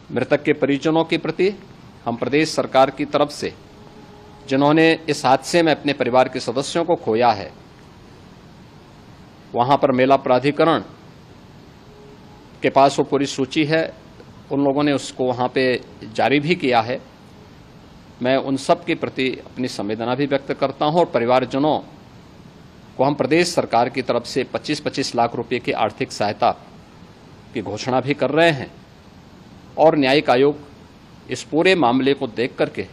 मृतक के परिजनों के प्रति हम प्रदेश सरकार की तरफ से, जिन्होंने इस हादसे में अपने परिवार के सदस्यों को खोया है, वहां पर मेला प्राधिकरण के पास वो पूरी सूची है, उन लोगों ने उसको वहां पे जारी भी किया है। मैं उन सब के प्रति अपनी संवेदना भी व्यक्त करता हूं और परिवारजनों को हम प्रदेश सरकार की तरफ से 25-25 लाख रुपए की आर्थिक सहायता की घोषणा भी कर रहे हैं और न्यायिक आयोग इस पूरे मामले को देख करके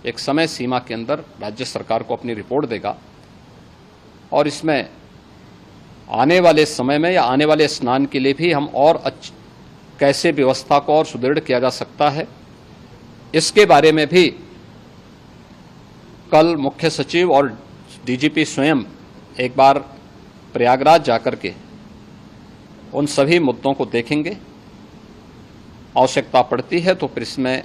एक समय सीमा के अंदर राज्य सरकार को अपनी रिपोर्ट देगा और इसमें आने वाले समय में या आने वाले स्नान के लिए भी हम और कैसे व्यवस्था को और सुदृढ़ किया जा सकता है, इसके बारे में भी कल मुख्य सचिव और डीजीपी स्वयं एक बार प्रयागराज जाकर के उन सभी मुद्दों को देखेंगे। आवश्यकता पड़ती है तो फिर इसमें,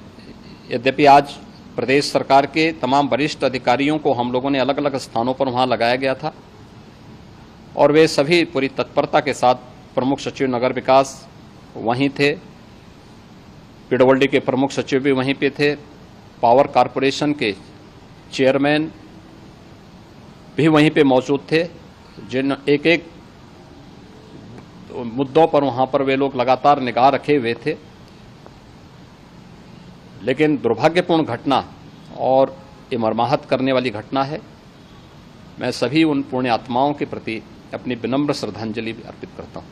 यद्यपि आज प्रदेश सरकार के तमाम वरिष्ठ अधिकारियों को हम लोगों ने अलग अलग स्थानों पर वहां लगाया गया था और वे सभी पूरी तत्परता के साथ, प्रमुख सचिव नगर विकास वहीं थे, पीडब्ल्यूडी के प्रमुख सचिव भी वहीं पे थे, पावर कारपोरेशन के चेयरमैन भी वहीं पे मौजूद थे, जिन एक एक मुद्दों पर वहां पर वे लोग लगातार निगाह रखे हुए थे। लेकिन दुर्भाग्यपूर्ण घटना और ये मर्माहत करने वाली घटना है। मैं सभी उन पुण्य आत्माओं के प्रति अपनी विनम्र श्रद्धांजलि अर्पित करता हूं।